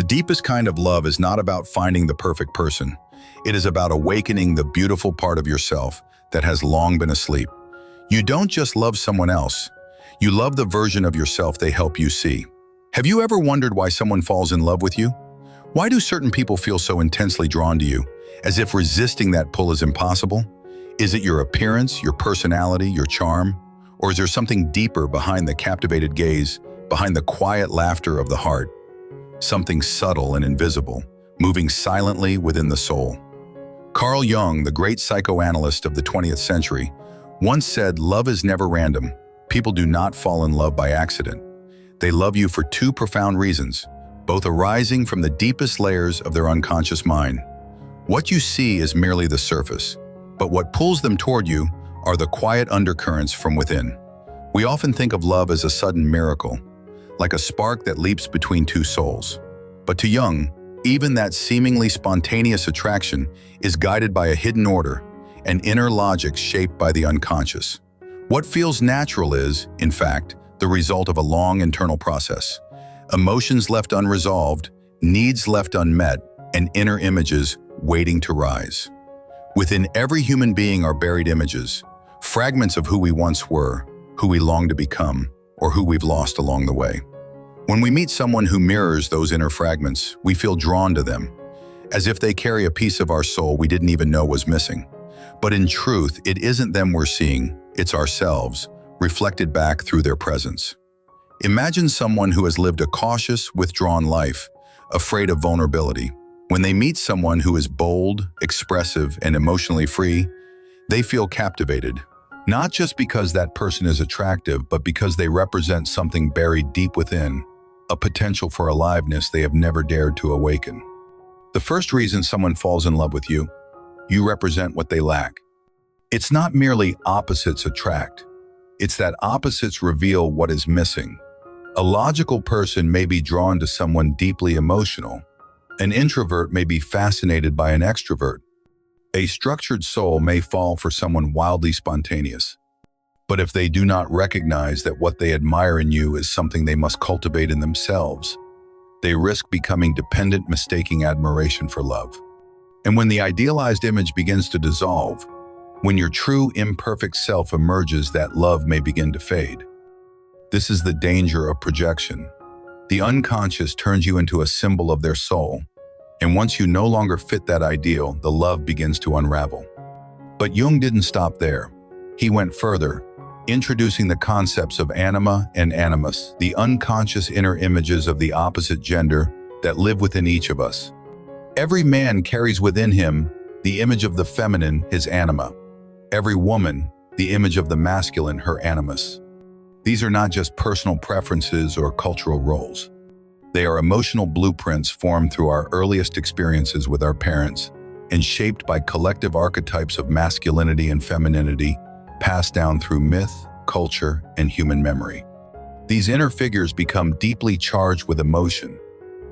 The deepest kind of love is not about finding the perfect person. It is about awakening the beautiful part of yourself that has long been asleep. You don't just love someone else. You love the version of yourself they help you see. Have you ever wondered why someone falls in love with you? Why do certain people feel so intensely drawn to you, as if resisting that pull is impossible? Is it your appearance, your personality, your charm? Or is there something deeper behind the captivated gaze, behind the quiet laughter of the heart? Something subtle and invisible, moving silently within the soul. Carl Jung, the great psychoanalyst of the 20th century, once said, "Love is never random. People do not fall in love by accident. They love you for two profound reasons, both arising from the deepest layers of their unconscious mind. What you see is merely the surface, but what pulls them toward you are the quiet undercurrents from within." We often think of love as a sudden miracle, like a spark that leaps between two souls. But to Jung, even that seemingly spontaneous attraction is guided by a hidden order, an inner logic shaped by the unconscious. What feels natural is, in fact, the result of a long internal process. Emotions left unresolved, needs left unmet, and inner images waiting to rise. Within every human being are buried images, fragments of who we once were, who we long to become, or who we've lost along the way. When we meet someone who mirrors those inner fragments, we feel drawn to them, as if they carry a piece of our soul we didn't even know was missing. But in truth, it isn't them we're seeing, it's ourselves, reflected back through their presence. Imagine someone who has lived a cautious, withdrawn life, afraid of vulnerability. When they meet someone who is bold, expressive, and emotionally free, they feel captivated. Not just because that person is attractive, but because they represent something buried deep within, a potential for aliveness they have never dared to awaken. The first reason someone falls in love with you represent what they lack. It's not merely opposites attract. It's that opposites reveal what is missing. A logical person may be drawn to someone deeply emotional. An introvert may be fascinated by an extrovert. A structured soul may fall for someone wildly spontaneous. But if they do not recognize that what they admire in you is something they must cultivate in themselves, they risk becoming dependent, mistaking admiration for love. And when the idealized image begins to dissolve, when your true imperfect self emerges, that love may begin to fade. This is the danger of projection. The unconscious turns you into a symbol of their soul, and once you no longer fit that ideal, the love begins to unravel. But Jung didn't stop there. He went further, introducing the concepts of anima and animus, the unconscious inner images of the opposite gender that live within each of us. Every man carries within him the image of the feminine, his anima. Every woman, the image of the masculine, her animus. These are not just personal preferences or cultural roles. They are emotional blueprints formed through our earliest experiences with our parents and shaped by collective archetypes of masculinity and femininity passed down through myth, culture, and human memory. These inner figures become deeply charged with emotion.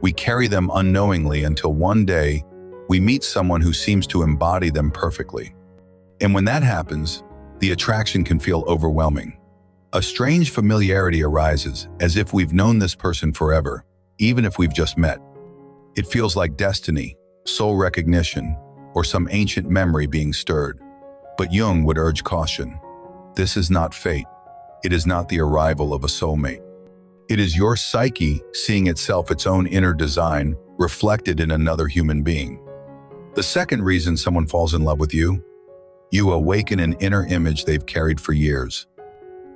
We carry them unknowingly until one day we meet someone who seems to embody them perfectly. And when that happens, the attraction can feel overwhelming. A strange familiarity arises, as if we've known this person forever, even if we've just met. It feels like destiny, soul recognition, or some ancient memory being stirred. But Jung would urge caution. This is not fate. It is not the arrival of a soulmate. It is your psyche seeing itself, its own inner design, reflected in another human being. The second reason someone falls in love with you awaken an inner image they've carried for years.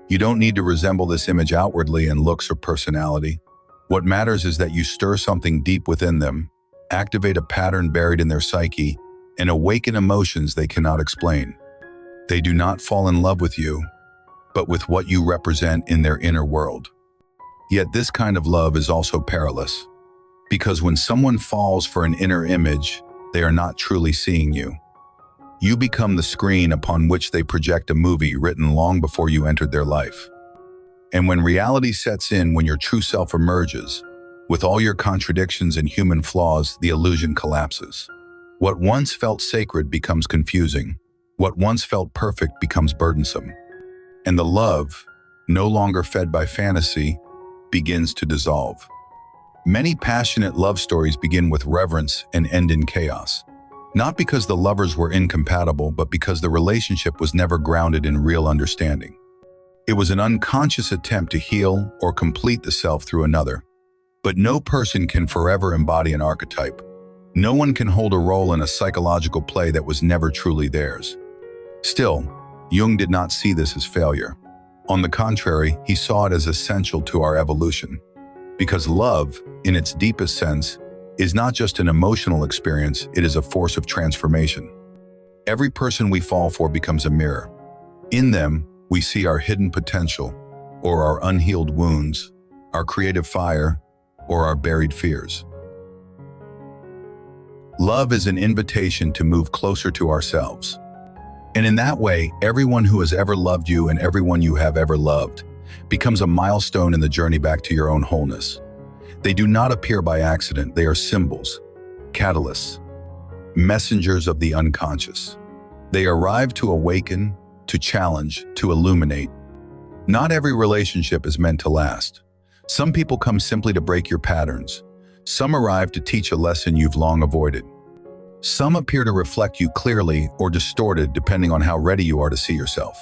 You don't need to resemble this image outwardly in looks or personality. What matters is that you stir something deep within them, activate a pattern buried in their psyche, and awaken emotions they cannot explain. They do not fall in love with you, but with what you represent in their inner world. Yet this kind of love is also perilous, because when someone falls for an inner image, they are not truly seeing you. You become the screen upon which they project a movie written long before you entered their life. And when reality sets in, when your true self emerges, with all your contradictions and human flaws, the illusion collapses. What once felt sacred becomes confusing. What once felt perfect becomes burdensome. And the love, no longer fed by fantasy, begins to dissolve. Many passionate love stories begin with reverence and end in chaos. Not because the lovers were incompatible, but because the relationship was never grounded in real understanding. It was an unconscious attempt to heal or complete the self through another. But no person can forever embody an archetype. No one can hold a role in a psychological play that was never truly theirs. Still, Jung did not see this as failure. On the contrary, he saw it as essential to our evolution. Because love, in its deepest sense, is not just an emotional experience, it is a force of transformation. Every person we fall for becomes a mirror. In them, we see our hidden potential, or our unhealed wounds, our creative fire, or our buried fears. Love is an invitation to move closer to ourselves. And in that way, everyone who has ever loved you and everyone you have ever loved becomes a milestone in the journey back to your own wholeness. They do not appear by accident. They are symbols, catalysts, messengers of the unconscious. They arrive to awaken, to challenge, to illuminate. Not every relationship is meant to last. Some people come simply to break your patterns. Some arrive to teach a lesson you've long avoided. Some appear to reflect you clearly or distorted depending on how ready you are to see yourself.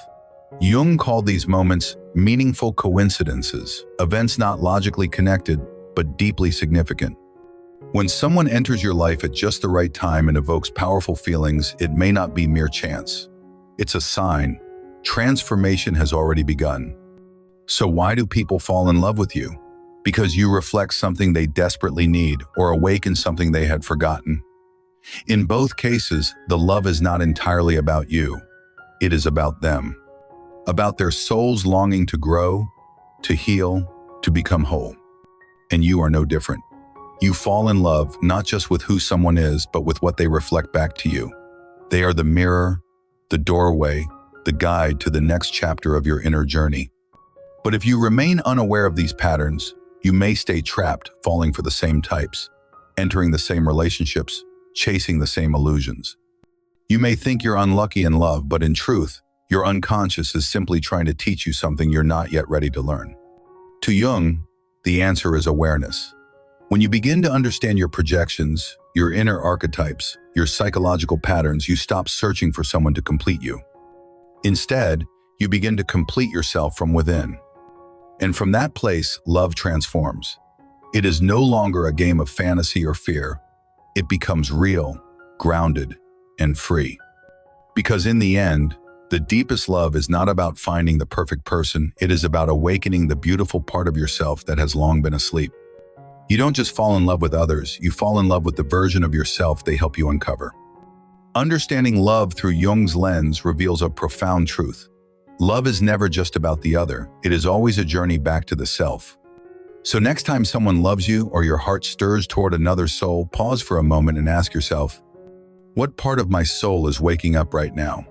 Jung called these moments meaningful coincidences, events not logically connected, but deeply significant. When someone enters your life at just the right time and evokes powerful feelings, it may not be mere chance. It's a sign. Transformation has already begun. So why do people fall in love with you? Because you reflect something they desperately need or awaken something they had forgotten. In both cases, the love is not entirely about you. It is about them. About their souls longing to grow, to heal, to become whole. And you are no different. You fall in love not just with who someone is, but with what they reflect back to you. They are the mirror, the doorway, the guide to the next chapter of your inner journey. But if you remain unaware of these patterns, you may stay trapped, falling for the same types, entering the same relationships, chasing the same illusions. You may think you're unlucky in love, but in truth, your unconscious is simply trying to teach you something you're not yet ready to learn. To Jung, the answer is awareness. When you begin to understand your projections, your inner archetypes, your psychological patterns, you stop searching for someone to complete you. Instead, you begin to complete yourself from within. And from that place, love transforms. It is no longer a game of fantasy or fear. It becomes real, grounded, and free. Because in the end, the deepest love is not about finding the perfect person. It is about awakening the beautiful part of yourself that has long been asleep. You don't just fall in love with others, you fall in love with the version of yourself they help you uncover. Understanding love through Jung's lens reveals a profound truth. Love is never just about the other. It is always a journey back to the self. So next time someone loves you or your heart stirs toward another soul, pause for a moment and ask yourself, what part of my soul is waking up right now?